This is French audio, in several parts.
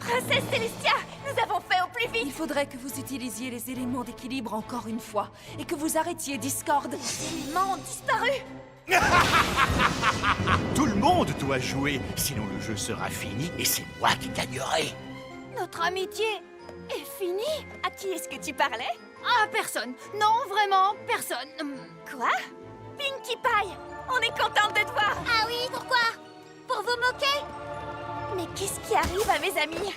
Princesse Célestia, nous avons fait au plus vite. Il faudrait que vous utilisiez les éléments d'équilibre encore une fois et que vous arrêtiez Discord. Les éléments ont disparu. Tout le monde doit jouer, sinon le jeu sera fini et c'est moi qui gagnerai. Notre amitié est finie. À qui est-ce que tu parlais? Ah, personne. Non, vraiment, personne. Quoi? Pinkie Pie, on est contente de te voir. Ah oui, pourquoi? Pour vous moquer? Mais qu'est-ce qui arrive à mes amis?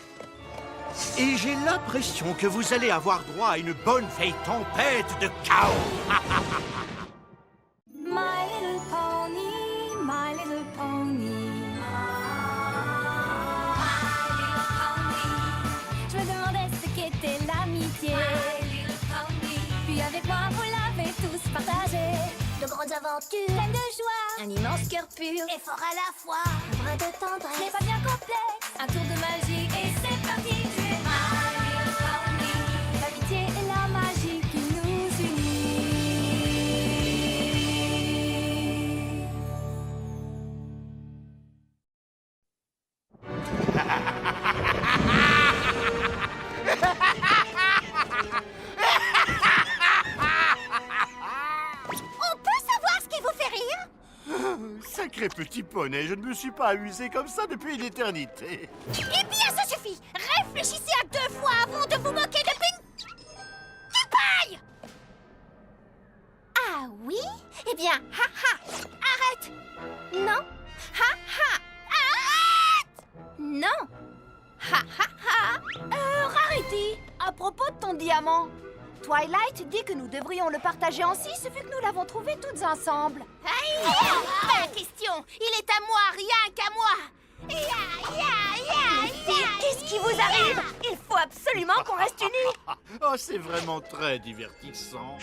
Et j'ai l'impression que vous allez avoir droit à une bonne vieille tempête de chaos. My little pony, my little pony. Je me demandais ce qu'était l'amitié. Puis avec moi, vous l'avez tous partagé. De grandes aventures, Pleine de joie, un immense cœur pur, et fort à la fois. un brin de tendresse. C'est pas bien complexe, un tour de magie et c'est parti. Jouer My Little Pony. L'amitié et la magie qui nous unit. On peut savoir ce qui vous fait rire? Sacré petit poney, je ne me suis pas amusé comme ça depuis une éternité. Eh bien, ça suffit. Réfléchissez à 2 fois avant de vous moquer de Pinkie Pie. Ah oui? Eh bien, ha-ha. Arrête. Non. Ha-ha. Arrête. Non. Ha ha ha. Rarity, à propos de ton diamant, Twilight dit que nous devrions le partager en 6 vu que nous l'avons trouvé toutes ensemble. Aïe, pas la question. Il est à moi, rien qu'à moi. Qu'est-ce qui vous arrive? Il faut absolument qu'on reste unis. Oh, c'est vraiment très divertissant.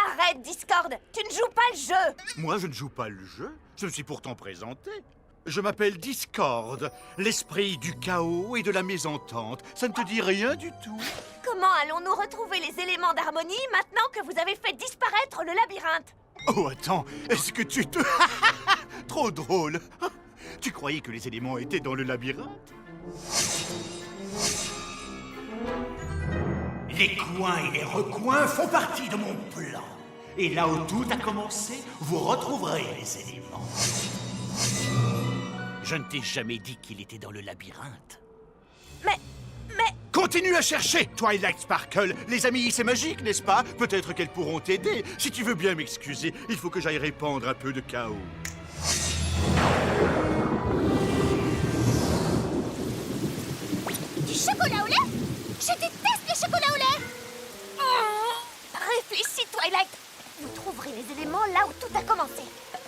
Arrête, Discord, tu ne joues pas le jeu. Moi, je ne joue pas le jeu. Je me suis pourtant présenté. Je m'appelle Discord, l'esprit du chaos et de la mésentente. Ça ne te dit rien du tout? Comment allons-nous retrouver les éléments d'harmonie maintenant que vous avez fait disparaître le labyrinthe? Oh, attends, est-ce que tu te... Trop drôle. Tu croyais que les éléments étaient dans le labyrinthe? Les coins et les recoins font partie de mon plan. Et là où tout a commencé, vous retrouverez les éléments. Je ne t'ai jamais dit qu'il était dans le labyrinthe. Mais... Continue à chercher, Twilight Sparkle. Les amis, c'est magique, n'est-ce pas? Peut-être qu'elles pourront t'aider. Si tu veux bien m'excuser, il faut que j'aille répandre un peu de chaos. Du chocolat au lait? Je déteste les chocolats au lait. Réfléchis, Twilight. Vous trouverez les éléments là où tout a commencé.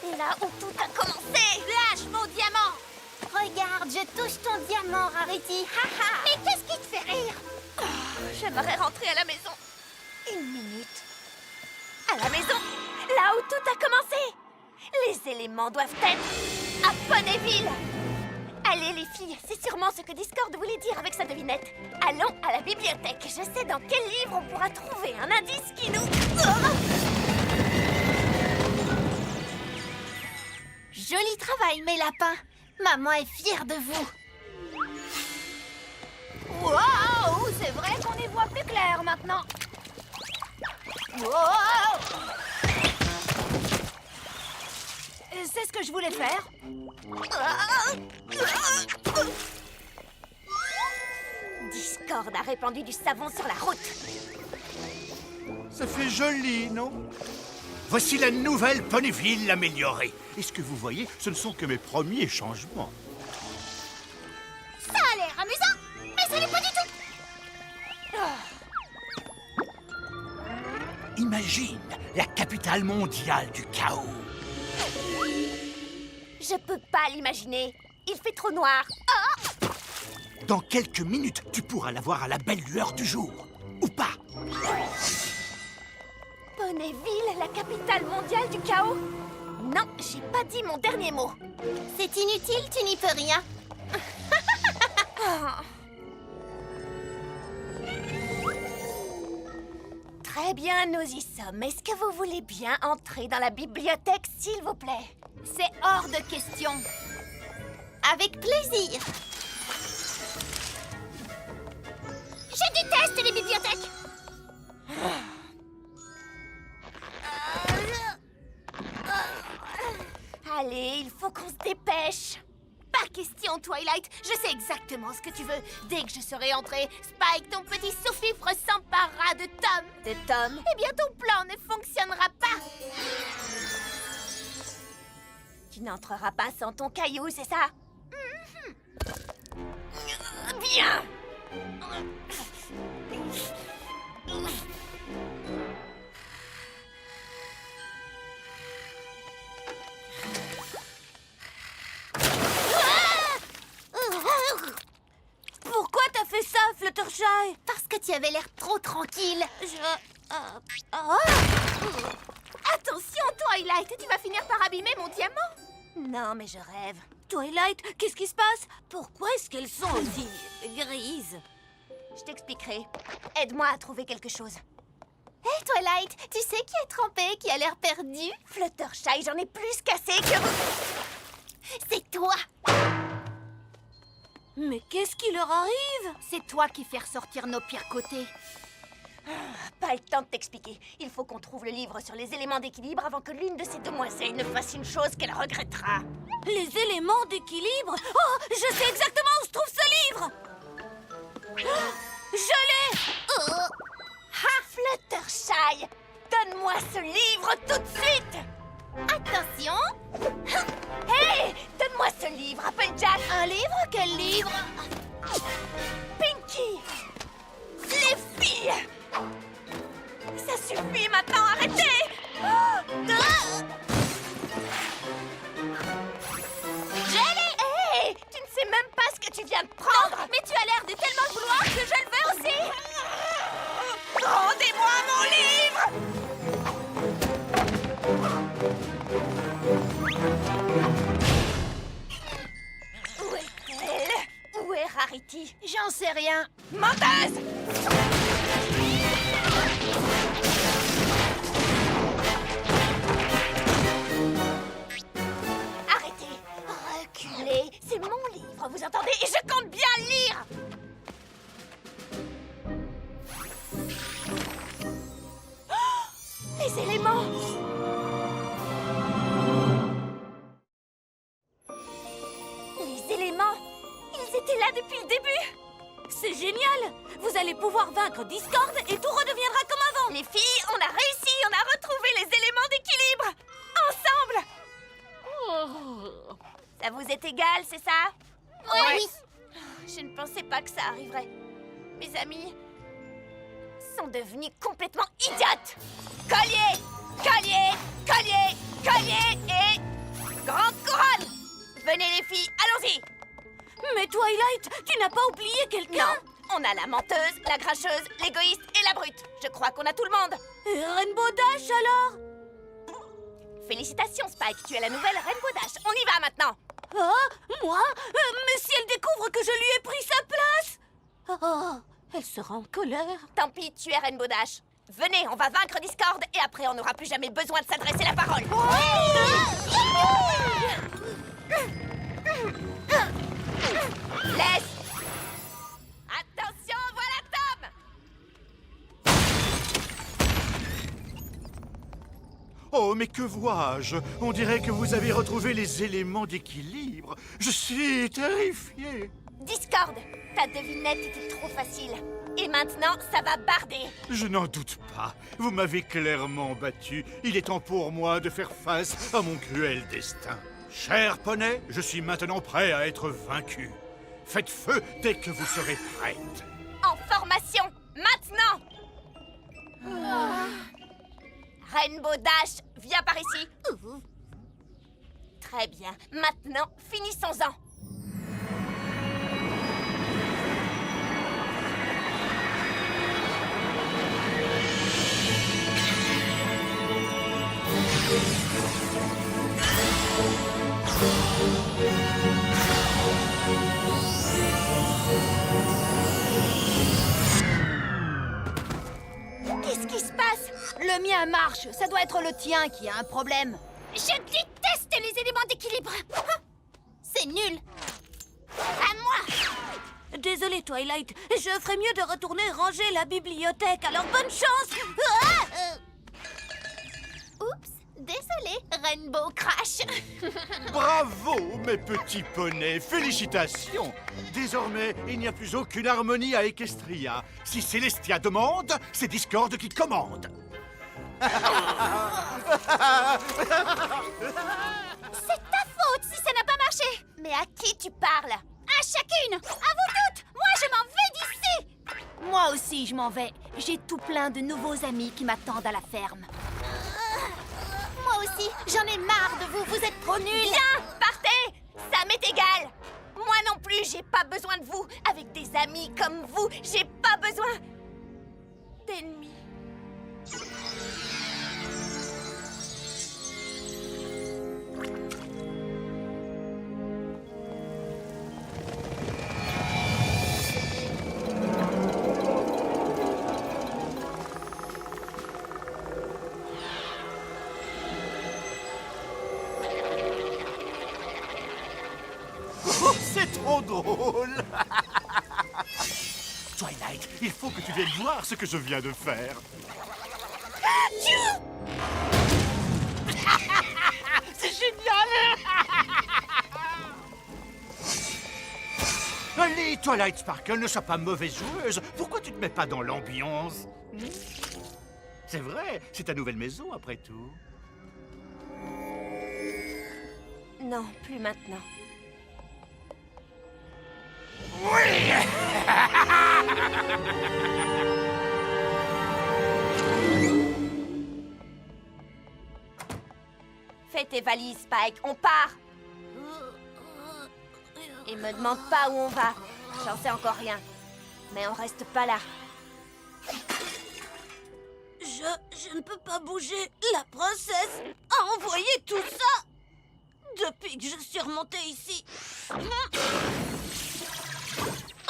Et là où tout a commencé. Lâche mon diamant. Regarde, je touche ton diamant, Rarity. Haha. Mais qu'est-ce qui te fait rire? J'aimerais rentrer à la maison. Une minute. À la maison, là où tout a commencé. Les éléments doivent être à Ponyville. Allez les filles, c'est sûrement ce que Discord voulait dire avec sa devinette. Allons à la bibliothèque. Je sais dans quel livre on pourra trouver un indice qui nous... Joli travail, mes lapins. Maman est fière de vous. Wow, c'est vrai qu'on y voit plus clair maintenant. Wow. C'est ce que je voulais faire. Discord a répandu du savon sur la route. Ça fait joli, non? Voici la nouvelle Ponyville améliorée. Et ce que vous voyez, ce ne sont que mes premiers changements. Ça a l'air amusant, mais ça n'est pas du tout. Imagine la capitale mondiale du chaos. Je peux pas l'imaginer. Il fait trop noir. Dans quelques minutes, tu pourras la voir à la belle lueur du jour. Ou pas? Ponyville, la capitale mondiale du chaos? Non, j'ai pas dit mon dernier mot. C'est inutile, tu n'y peux rien. Très bien, nous y sommes. Est-ce que vous voulez bien entrer dans la bibliothèque, s'il vous plaît? C'est hors de question. Avec plaisir. Je déteste les bibliothèques. Allez, il faut qu'on se dépêche. Pas question, Twilight. Je sais exactement ce que tu veux. Dès que je serai entrée, Spike, ton petit sous-fifre, s'emparera de Tom. De Tom? Eh bien, ton plan ne fonctionnera pas. Tu n'entreras pas sans ton caillou, c'est ça? Bien. Pourquoi t'as fait ça, Fluttershy? Parce que tu avais l'air trop tranquille. Attention, Twilight, tu vas finir par abîmer mon diamant. Non, mais je rêve. Twilight, qu'est-ce qui se passe? Pourquoi est-ce qu'elles sont aussi grises? Je t'expliquerai. Aide-moi à trouver quelque chose. Hé, Twilight, tu sais qui est trempé, qui a l'air perdu? Fluttershy, j'en ai plus cassé que vous. C'est toi. Mais qu'est-ce qui leur arrive? C'est toi qui fais ressortir nos pires côtés. Pas le temps de t'expliquer. Il faut qu'on trouve le livre sur les éléments d'équilibre avant que l'une de ces demoiselles ne fasse une chose qu'elle regrettera. Les éléments d'équilibre? Oh, je sais exactement où se trouve ce livre! Je l'ai! Ha! Fluttershy! Donne-moi ce livre tout de suite! Attention. Hé! Donne-moi ce livre, Applejack! Un livre? Quel livre? Pinky! Les filles! Ça suffit maintenant, arrêtez! Je l'ai. Hé! Tu ne sais même pas ce que tu viens de prendre! Mais tu as l'air de tellement le vouloir que je le veux aussi. Rendez-moi mon livre! Où est-elle? Où est Rarity? J'en sais rien. Menteuse! Arrêtez! Reculez! C'est mon livre, vous entendez? Et je compte bien le lire! Oh! Les éléments! Les éléments! Ils étaient là depuis le début! C'est génial! Vous allez pouvoir vaincre Discord et tout redeviendra comme avant! Les filles, on a réussi! On a retrouvé les éléments d'équilibre! Ensemble! Ça vous est égal, c'est ça? Oui. Je ne pensais pas que ça arriverait. Mes amis sont devenus complètement idiotes! Collier! Collier! Collier! Collier! Et... grande couronne! Venez les filles, allons-y! Mais Twilight, tu n'as pas oublié quelqu'un? Non, on a la menteuse, la cracheuse, l'égoïste et la brute. Je crois qu'on a tout le monde. Et Rainbow Dash alors? Félicitations Spike, tu es la nouvelle Rainbow Dash. On y va maintenant. Oh, moi? Mais si elle découvre que je lui ai pris sa place? Oh, elle sera en colère. Tant pis, tu es Rainbow Dash. Venez, on va vaincre Discord et après on n'aura plus jamais besoin de s'adresser la parole. Laisse! Attention, voilà Tom! Oh, mais que vois-je? On dirait que vous avez retrouvé les éléments d'équilibre. Je suis terrifié. Discord, ta devinette était trop facile. Et maintenant, ça va barder. Je n'en doute pas. Vous m'avez clairement battu. Il est temps pour moi de faire face à mon cruel destin. Cher poney, je suis maintenant prêt à être vaincu. Faites feu dès que vous serez prête. En formation, maintenant! Rainbow Dash, viens par ici. Très bien. Maintenant, finissons-en. Qu'est-ce qui se passe? Le mien marche. Ça doit être le tien qui a un problème. Je déteste les éléments d'équilibre. C'est nul. À moi. Désolée, Twilight. Je ferais mieux de retourner ranger la bibliothèque. Alors bonne chance. Oups, désolée, Rainbow Crash. Bravo, mes petits poneys, félicitations. Désormais, il n'y a plus aucune harmonie à Equestria. Si Célestia demande, c'est Discord qui commande. C'est ta faute si ça n'a pas marché. Mais à qui tu parles? À chacune, à vous toutes. Moi, je m'en vais d'ici. Moi aussi, je m'en vais. J'ai tout plein de nouveaux amis qui m'attendent à la ferme. Moi aussi, j'en ai marre de vous. Vous êtes trop nuls. Bien, partez. Ça m'est égal. Moi non plus, j'ai pas besoin de vous. Avec des amis comme vous, j'ai pas besoin d'ennemis. Oh, c'est trop drôle. Twilight, il faut que tu viennes voir ce que je viens de faire. C'est génial. Allez, Twilight Sparkle, ne sois pas mauvaise joueuse. Pourquoi tu te mets pas dans l'ambiance? C'est vrai, c'est ta nouvelle maison après tout. Non, plus maintenant. Fais tes valises, Spike, on part. Et me demande pas où on va. J'en sais encore rien. Mais on reste pas là. Je ne peux pas bouger. La princesse a envoyé tout ça depuis que je suis remontée ici.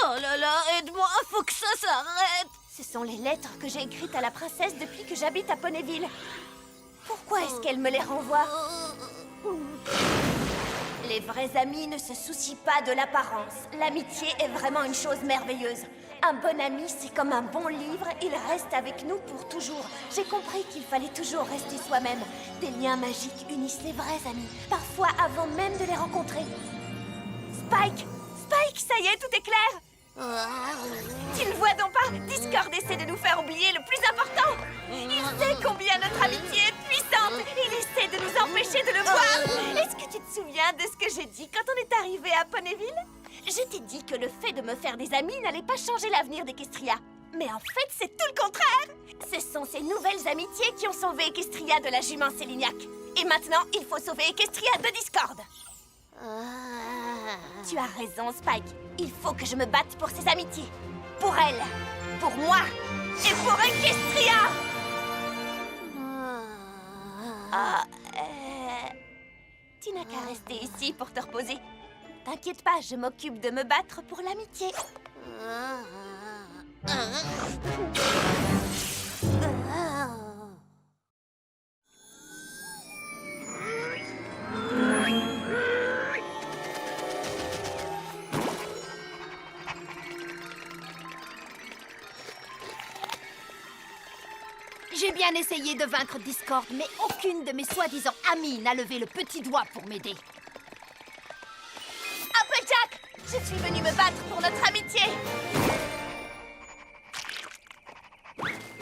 Oh là là, aide-moi, faut que ça s'arrête. Ce sont les lettres que j'ai écrites à la princesse depuis que j'habite à Ponyville. Pourquoi est-ce qu'elle me les renvoie? Les vrais amis ne se soucient pas de l'apparence. L'amitié est vraiment une chose merveilleuse. Un bon ami, c'est comme un bon livre, il reste avec nous pour toujours. J'ai compris qu'il fallait toujours rester soi-même. Des liens magiques unissent les vrais amis, parfois avant même de les rencontrer. Spike! Spike, ça y est, tout est clair! Tu ne vois donc pas? Discord essaie de nous faire oublier le plus important! Il sait combien notre amitié est puissante! Il essaie de nous empêcher de le voir! Est-ce que tu te souviens de ce que j'ai dit quand on est arrivé à Ponyville? Je t'ai dit que le fait de me faire des amis n'allait pas changer l'avenir d'Equestria. Mais en fait, c'est tout le contraire! Ce sont ces nouvelles amitiés qui ont sauvé Equestria de la jument Célignac. Et maintenant, il faut sauver Equestria de Discord. Tu as raison, Spike. Il faut que je me batte pour ces amitiés. Pour elle, pour moi et pour Equestria. Tu n'as qu'à rester ici pour te reposer. T'inquiète pas, je m'occupe de me battre pour l'amitié. J'ai bien essayé de vaincre Discord, mais aucune de mes soi-disant amies n'a levé le petit doigt pour m'aider. Applejack, je suis venue me battre pour notre amitié.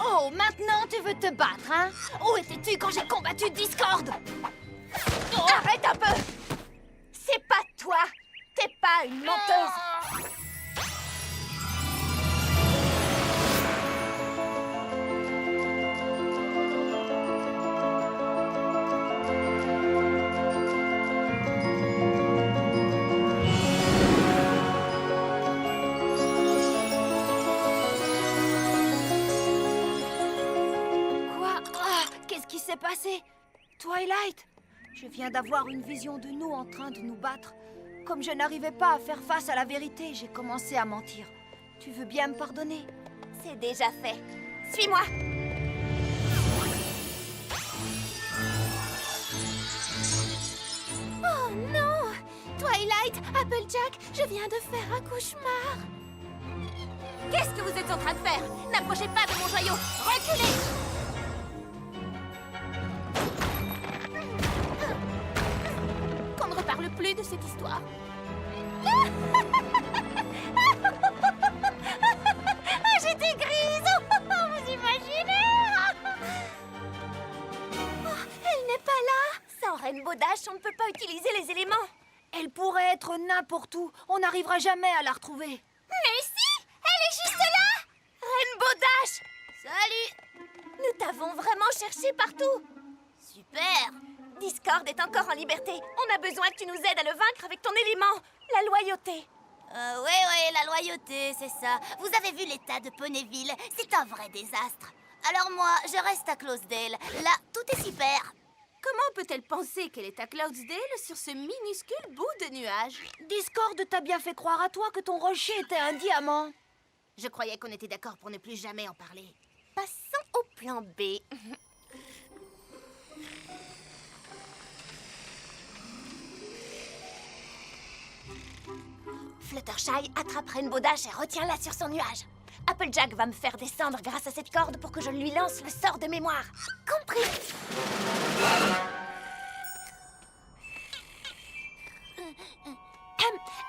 Oh, maintenant tu veux te battre, hein? Où étais-tu quand j'ai combattu Discord? Arrête un peu. C'est pas toi. T'es pas une menteuse. Qu'est-ce qui s'est passé? Twilight, je viens d'avoir une vision de nous en train de nous battre. Comme je n'arrivais pas à faire face à la vérité, j'ai commencé à mentir. Tu veux bien me pardonner? C'est déjà fait. Suis-moi. Oh non! Twilight, Applejack, je viens de faire un cauchemar. Qu'est-ce que vous êtes en train de faire? N'approchez pas de mon joyau! Reculez! Qu'on ne reparle plus de cette histoire. J'étais grise! Vous imaginez? Elle n'est pas là! Sans Rainbow Dash, on ne peut pas utiliser les éléments. Elle pourrait être n'importe où. On n'arrivera jamais à la retrouver. Mais si! Elle est juste là! Rainbow Dash! Salut! Nous t'avons vraiment cherché partout! Super! Discord est encore en liberté. On a besoin que tu nous aides à le vaincre avec ton élément, la loyauté. Oui, la loyauté, c'est ça. Vous avez vu l'état de Ponyville? C'est un vrai désastre. Alors moi, je reste à Closedale. Là, tout est super. Comment peut-elle penser qu'elle est à Cloudsdale sur ce minuscule bout de nuage? Discord t'a bien fait croire à toi que ton rocher était un diamant. Je croyais qu'on était d'accord pour ne plus jamais en parler. Passons au plan B. Fluttershy attrape Rainbow Dash et retient-la sur son nuage. Applejack va me faire descendre grâce à cette corde pour que je lui lance le sort de mémoire. Compris?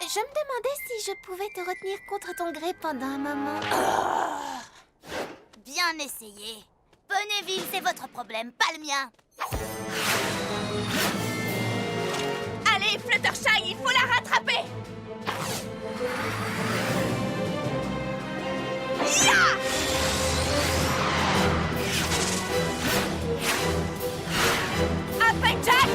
Je me demandais si je pouvais te retenir contre ton gré pendant un moment. Bien essayé. Ponyville, c'est votre problème, pas le mien. Allez, Fluttershy, il faut la rattraper! Ya! Applejack!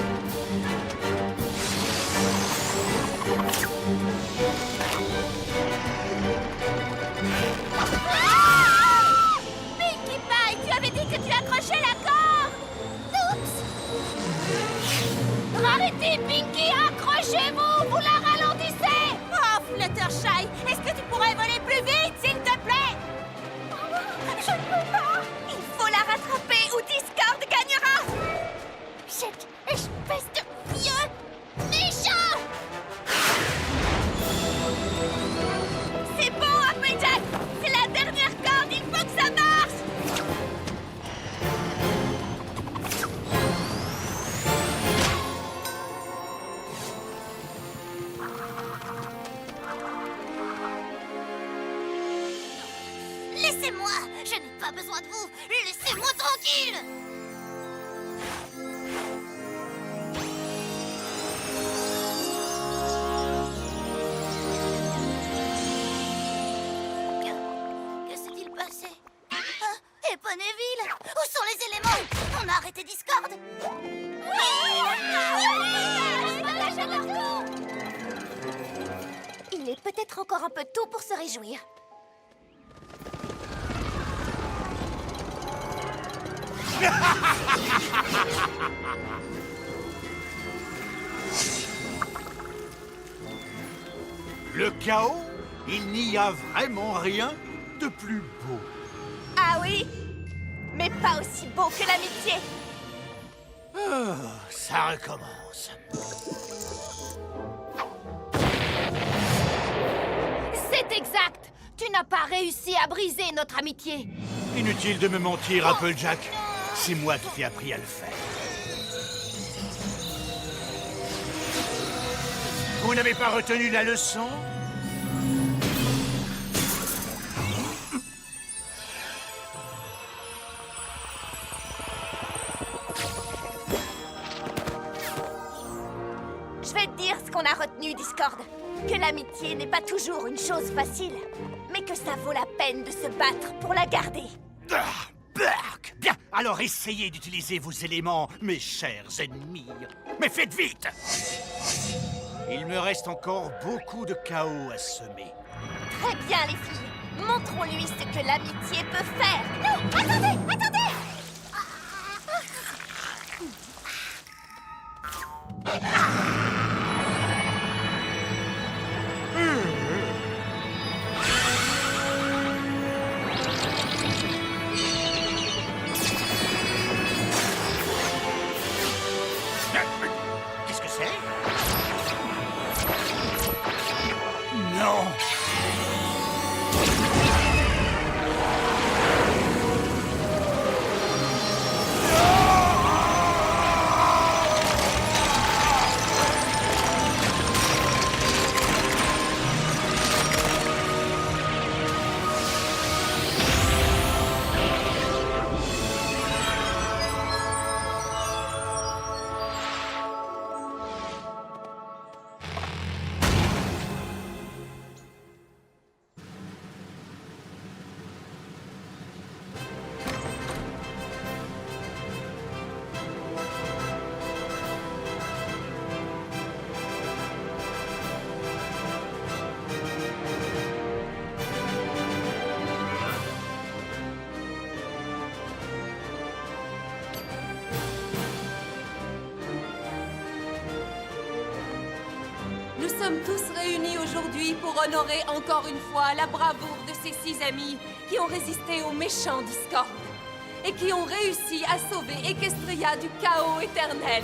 Ah! Pinkie Pie, tu avais dit que tu accrochais la corde! Oups! Arrêtez, Pinkie! Accrochez-vous! Vous la ralentissez! Oh, Fluttershy! Est-ce que tu pourrais voler plus vite, s'il te plaît? Je ne peux pas! Il faut la rattraper ou Discord gagnera! Cette espèce de vieux méchant! C'est bon, Applejack! C'est la dernière corde! Il faut que ça marche! Laissez-moi, je n'ai pas besoin de vous. Laissez-moi tranquille. Que s'est-il passé? Ah, et Ponyville? Où sont les éléments? On a arrêté Discord. Il est peut-être encore un peu tôt pour se réjouir. Le chaos, il n'y a vraiment rien de plus beau. Ah oui? Mais pas aussi beau que l'amitié. Ça recommence. C'est exact. Tu n'as pas réussi à briser notre amitié. Inutile de me mentir, Applejack. C'est moi qui t'ai appris à le faire. Vous n'avez pas retenu la leçon? Je vais te dire ce qu'on a retenu, Discord. Que l'amitié n'est pas toujours une chose facile, mais que ça vaut la peine de se battre pour la garder. Ah, Berk! Bien, alors essayez d'utiliser vos éléments, mes chers ennemis. Mais faites vite! Il me reste encore beaucoup de chaos à semer. Très bien, les filles. Montrons-lui ce que l'amitié peut faire. Non, attendez, attendez! Qu'est-ce que c'est? Non! Nous sommes tous réunis aujourd'hui pour honorer encore une fois la bravoure de ces 6 amis qui ont résisté aux méchants Discord et qui ont réussi à sauver Equestria du chaos éternel.